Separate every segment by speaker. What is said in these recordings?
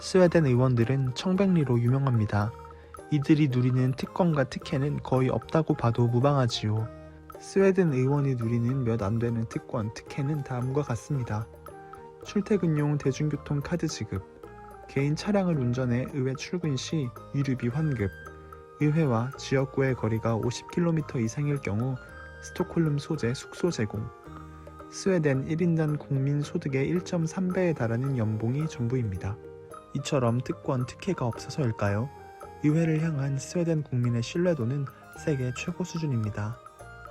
Speaker 1: 스웨덴 의원들은 청백리로 유명합니다. 이들이 누리는 특권과 특혜는 거의 없다고 봐도 무방하지요. 스웨덴 의원이 누리는 몇 안 되는 특권, 특혜는 다음과 같습니다. 출퇴근용 대중교통 카드 지급, 개인 차량을 운전해 의회 출근 시 유류비 환급, 의회와 지역구의 거리가 50km 이상일 경우 스톡홀름 소재 숙소 제공, 스웨덴 1인당 국민 소득의 1.3배에 달하는 연봉이 전부입니다. 이처럼 특권, 특혜가 없어서일까요? 의회를 향한 스웨덴 국민의 신뢰도는 세계 최고 수준입니다.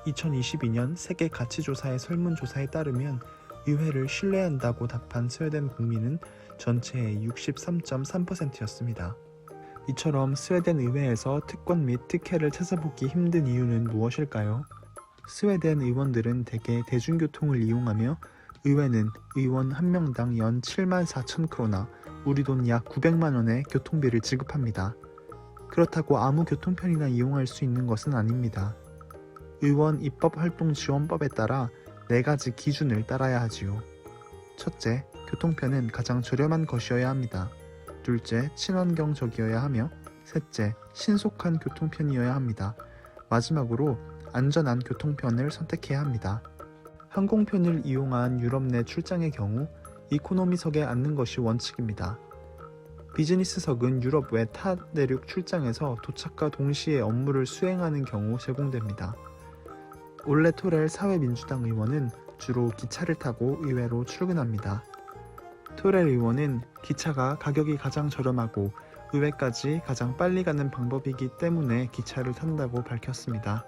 Speaker 1: 2022년 세계 가치조사의 설문조사에 따르면 의회를 신뢰한다고 답한 스웨덴 국민은 전체의 63.3%였습니다. 이처럼 스웨덴 의회에서 특권 및 특혜를 찾아보기 힘든 이유는 무엇일까요? 스웨덴 의원들은 대개 대중교통을 이용하며 의회는 의원 한 명당 연 74,000크로나, 우리 돈 약 900만원의 교통비를 지급합니다. 그렇다고 아무 교통편이나 이용할 수 있는 것은 아닙니다. 의원 입법활동지원법에 따라 4가지 기준을 따라야 하지요. 첫째, 교통편은 가장 저렴한 것이어야 합니다. 둘째, 친환경적이어야 하며, 셋째, 신속한 교통편이어야 합니다. 마지막으로 안전한 교통편을 선택해야 합니다. 항공편을 이용한 유럽 내 출장의 경우 이코노미석에 앉는 것이 원칙입니다. 비즈니스석은 유럽 외 타 내륙 출장에서 도착과 동시에 업무를 수행하는 경우 제공됩니다. 올레 토렐 사회민주당 의원은 주로 기차를 타고 의회로 출근합니다. 토렐 의원은 기차가 가격이 가장 저렴하고 의회까지 가장 빨리 가는 방법이기 때문에 기차를 탄다고 밝혔습니다.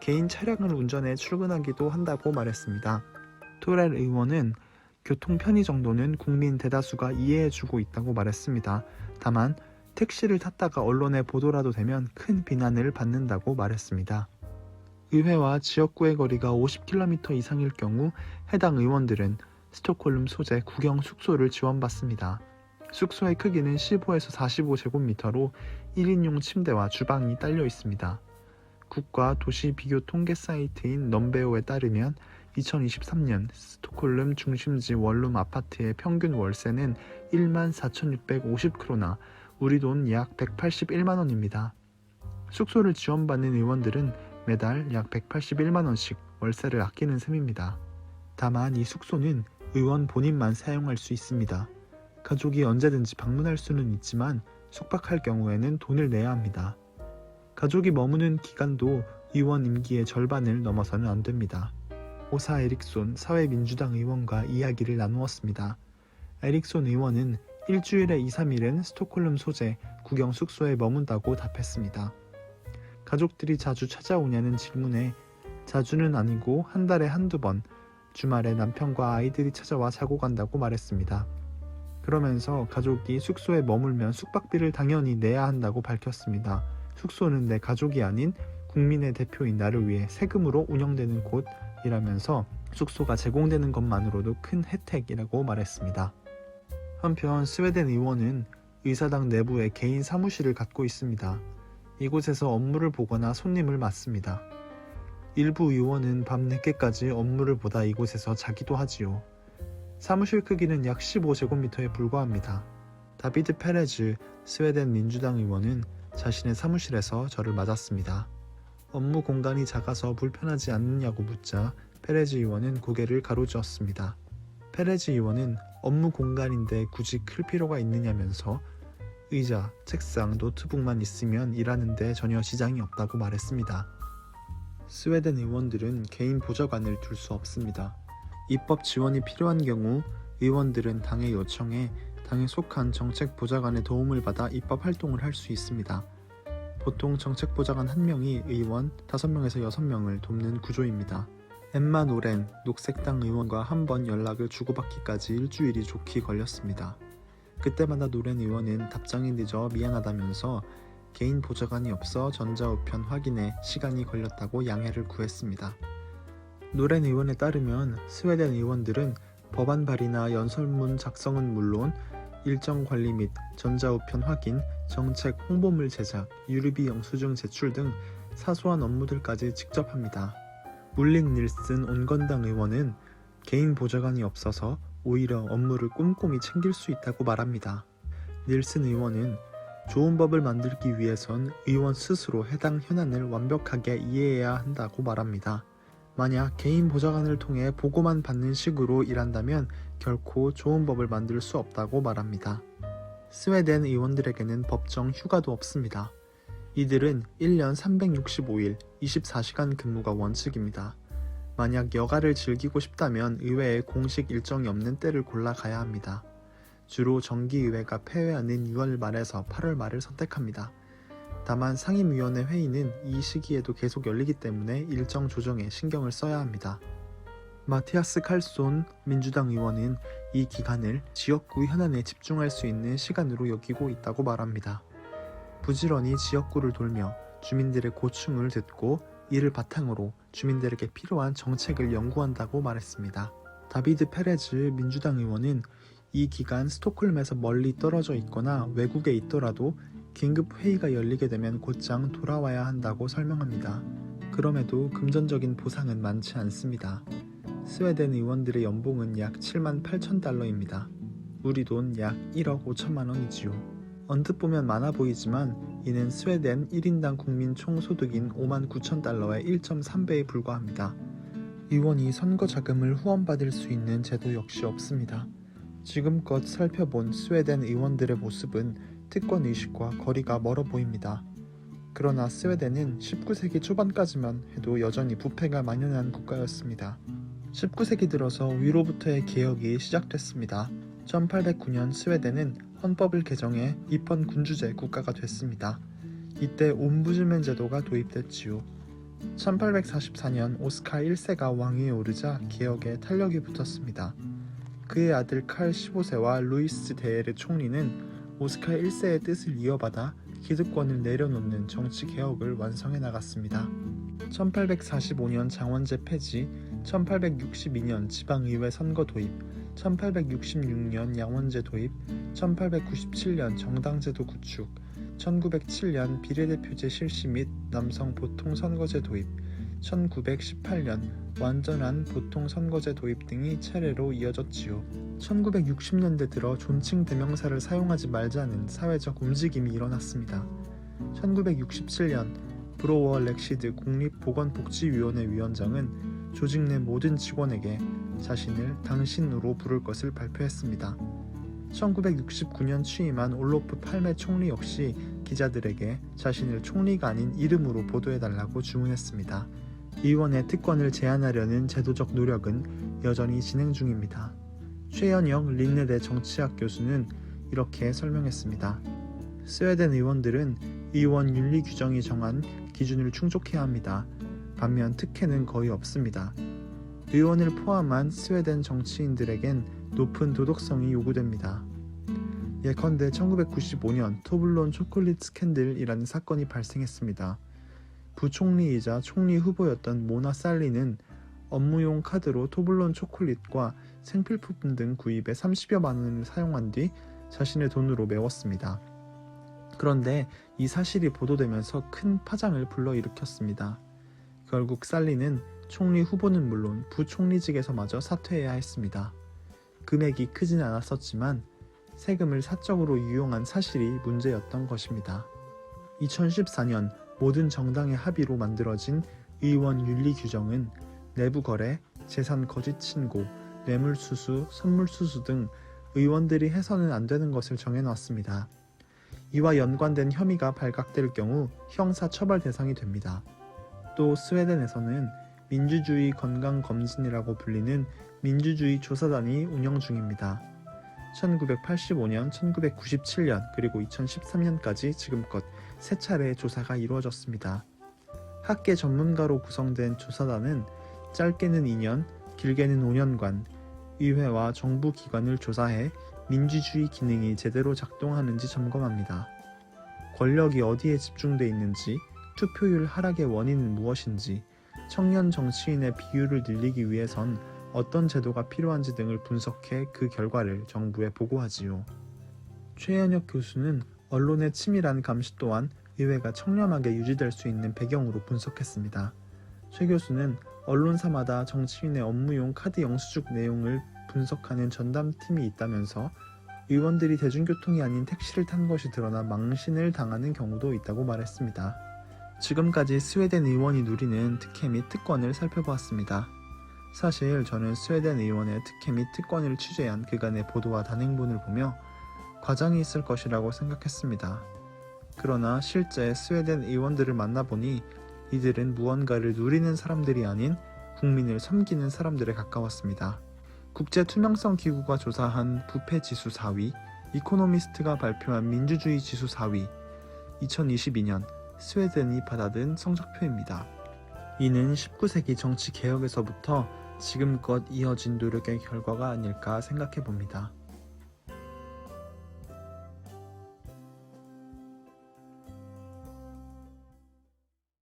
Speaker 1: 개인 차량을 운전해 출근하기도 한다고 말했습니다. 토렐 의원은 교통 편의 정도는 국민 대다수가 이해해주고 있다고 말했습니다. 다만 택시를 탔다가 언론에 보도라도 되면 큰 비난을 받는다고 말했습니다. 의회와 지역구의 거리가 50km 이상일 경우 해당 의원들은 스톡홀름 소재 국영 숙소를 지원받습니다. 숙소의 크기는 15에서 45제곱미터로 1인용 침대와 주방이 딸려 있습니다. 국가 도시 비교 통계 사이트인 넘베오에 따르면 2023년 스톡홀름 중심지 원룸 아파트의 평균 월세는 14,650크로나, 우리 돈 약 181만원입니다. 숙소를 지원받는 의원들은 매달 약 181만원씩 월세를 아끼는 셈입니다. 다만 이 숙소는 의원 본인만 사용할 수 있습니다. 가족이 언제든지 방문할 수는 있지만 숙박할 경우에는 돈을 내야 합니다. 가족이 머무는 기간도 의원 임기의 절반을 넘어서는 안 됩니다. 오사 에릭손 사회민주당 의원과 이야기를 나누었습니다. 에릭손 의원은 일주일에 2-3일은 스톡홀름 소재 국영 숙소에 머문다고 답했습니다. 가족들이 자주 찾아오냐는 질문에 자주는 아니고 한 달에 한두 번, 주말에 남편과 아이들이 찾아와 자고 간다고 말했습니다. 그러면서 가족이 숙소에 머물면 숙박비를 당연히 내야 한다고 밝혔습니다. 숙소는 내 가족이 아닌 국민의 대표인 나를 위해 세금으로 운영되는 곳이라면서 숙소가 제공되는 것만으로도 큰 혜택이라고 말했습니다. 한편 스웨덴 의원은 의사당 내부에 개인 사무실을 갖고 있습니다. 이곳에서 업무를 보거나 손님을 맞습니다. 일부 의원은 밤 늦게까지 업무를 보다 이곳에서 자기도 하지요. 사무실 크기는 약 15제곱미터에 불과합니다. 다비드 페레즈 스웨덴 민주당 의원은 자신의 사무실에서 저를 맞았습니다. 업무 공간이 작아서 불편하지 않느냐고 묻자 페레즈 의원은 고개를 가로주었습니다. 페레즈 의원은 업무 공간인데 굳이 클 필요가 있느냐면서 의자, 책상, 노트북만 있으면 일하는데 전혀 지장이 없다고 말했습니다. 스웨덴 의원들은 개인 보좌관을 둘 수 없습니다. 입법 지원이 필요한 경우 의원들은 당에 요청해 당에 속한 정책 보좌관의 도움을 받아 입법 활동을 할 수 있습니다. 보통 정책 보좌관 1명이 의원 5명에서 6명을 돕는 구조입니다. 엠마 노렌 녹색당 의원과 한 번 연락을 주고받기까지 일주일이 좋게 걸렸습니다. 그때마다 노렌 의원은 답장이 늦어 미안하다면서 개인 보좌관이 없어 전자우편 확인에 시간이 걸렸다고 양해를 구했습니다. 노렌 의원에 따르면 스웨덴 의원들은 법안 발의나 연설문 작성은 물론 일정 관리 및 전자우편 확인, 정책 홍보물 제작, 유류비 영수증 제출 등 사소한 업무들까지 직접 합니다. 울릭 닐슨 온건당 의원은 개인 보좌관이 없어서 오히려 업무를 꼼꼼히 챙길 수 있다고 말합니다. 닐슨 의원은 좋은 법을 만들기 위해선 의원 스스로 해당 현안을 완벽하게 이해해야 한다고 말합니다. 만약 개인 보좌관을 통해 보고만 받는 식으로 일한다면 결코 좋은 법을 만들 수 없다고 말합니다. 스웨덴 의원들에게는 법정 휴가도 없습니다. 이들은 1년 365일 24시간 근무가 원칙입니다. 만약 여가를 즐기고 싶다면 의회에 공식 일정이 없는 때를 골라 가야 합니다. 주로 정기의회가 폐회하는 6월 말에서 8월 말을 선택합니다. 다만 상임위원회 회의는 이 시기에도 계속 열리기 때문에 일정 조정에 신경을 써야 합니다. 마티아스 칼손 민주당 의원은 이 기간을 지역구 현안에 집중할 수 있는 시간으로 여기고 있다고 말합니다. 부지런히 지역구를 돌며 주민들의 고충을 듣고 이를 바탕으로 주민들에게 필요한 정책을 연구한다고 말했습니다. 다비드 페레즈 민주당 의원은 이 기간 스톡홀름에서 멀리 떨어져 있거나 외국에 있더라도 긴급 회의가 열리게 되면 곧장 돌아와야 한다고 설명합니다. 그럼에도 금전적인 보상은 많지 않습니다. 스웨덴 의원들의 연봉은 약 7만 8천 달러입니다. 우리 돈 약 1억 5천만 원이지요. 언뜻 보면 많아 보이지만 이는 스웨덴 1인당 국민 총소득인 5만 9천 달러의 1.3배에 불과합니다. 의원이 선거 자금을 후원받을 수 있는 제도 역시 없습니다. 지금껏 살펴본 스웨덴 의원들의 모습은 특권의식과 거리가 멀어 보입니다. 그러나 스웨덴은 19세기 초반까지만 해도 여전히 부패가 만연한 국가였습니다. 19세기 들어서 위로부터의 개혁이 시작됐습니다. 1809년 스웨덴은 헌법을 개정해 입헌 군주제 국가가 됐습니다. 이때 옴부즈맨 제도가 도입됐지요. 1844년 오스카 1세가 왕위에 오르자 개혁에 탄력이 붙었습니다. 그의 아들 칼 15세와 루이스 데에르 총리는 오스카 1세의 뜻을 이어받아 기득권을 내려놓는 정치 개혁을 완성해 나갔습니다. 1845년 장원제 폐지, 1862년 지방의회 선거 도입, 1866년 양원제 도입, 1897년 정당제도 구축, 1907년 비례대표제 실시 및 남성 보통선거제 도입, 1918년 완전한 보통선거제 도입 등이 차례로 이어졌지요. 1960년대 들어 존칭 대명사를 사용하지 말자는 사회적 움직임이 일어났습니다. 1967년 브로워 렉시드 국립보건복지위원회 위원장은 조직 내 모든 직원에게 자신을 당신으로 부를 것을 발표했습니다. 1969년 취임한 올로프 팔메 총리 역시 기자들에게 자신을 총리가 아닌 이름으로 보도해달라고 주문했습니다. 의원의 특권을 제한하려는 제도적 노력은 여전히 진행 중입니다. 최현영 린네대 정치학 교수는 이렇게 설명했습니다. 스웨덴 의원들은 의원 윤리 규정이 정한 기준을 충족해야 합니다. 반면 특혜는 거의 없습니다. 의원을 포함한 스웨덴 정치인들에겐 높은 도덕성이 요구됩니다. 예컨대 1995년 토블론 초콜릿 스캔들이라는 사건이 발생했습니다. 부총리이자 총리 후보였던 모나 살리는 업무용 카드로 토블론 초콜릿과 생필품 등 구입에 30여만 원을 사용한 뒤 자신의 돈으로 메웠습니다. 그런데 이 사실이 보도되면서 큰 파장을 불러일으켰습니다. 결국 살리는 총리 후보는 물론 부총리직에서마저 사퇴해야 했습니다. 금액이 크진 않았었지만 세금을 사적으로 유용한 사실이 문제였던 것입니다. 2014년 모든 정당의 합의로 만들어진 의원 윤리 규정은 내부 거래, 재산 거짓 신고, 뇌물수수, 선물수수 등 의원들이 해서는 안 되는 것을 정해놨습니다. 이와 연관된 혐의가 발각될 경우 형사 처벌 대상이 됩니다. 또 스웨덴에서는 민주주의 건강검진이라고 불리는 민주주의 조사단이 운영 중입니다. 1985년, 1997년, 그리고 2013년까지 지금껏 3차례의 조사가 이루어졌습니다. 학계 전문가로 구성된 조사단은 짧게는 2년, 길게는 5년간 의회와 정부 기관을 조사해 민주주의 기능이 제대로 작동하는지 점검합니다. 권력이 어디에 집중돼 있는지, 투표율 하락의 원인은 무엇인지, 청년 정치인의 비율을 늘리기 위해선 어떤 제도가 필요한지 등을 분석해 그 결과를 정부에 보고하지요. 최현혁 교수는 언론의 치밀한 감시 또한 의회가 청렴하게 유지될 수 있는 배경으로 분석했습니다. 최 교수는 언론사마다 정치인의 업무용 카드 영수증 내용을 분석하는 전담팀이 있다면서 의원들이 대중교통이 아닌 택시를 탄 것이 드러나 망신을 당하는 경우도 있다고 말했습니다. 지금까지 스웨덴 의원이 누리는 특혜 및 특권을 살펴보았습니다. 사실 저는 스웨덴 의원의 특혜 및 특권을 취재한 그간의 보도와 단행본을 보며 과장이 있을 것이라고 생각했습니다. 그러나 실제 스웨덴 의원들을 만나보니 이들은 무언가를 누리는 사람들이 아닌 국민을 섬기는 사람들에 가까웠습니다. 국제투명성 기구가 조사한 부패지수 4위, 이코노미스트가 발표한 민주주의 지수 4위, 2022년 스웨덴이 받아든 성적표입니다. 이는 19세기 정치 개혁에서부터 지금껏 이어진 노력의 결과가 아닐까 생각해 봅니다.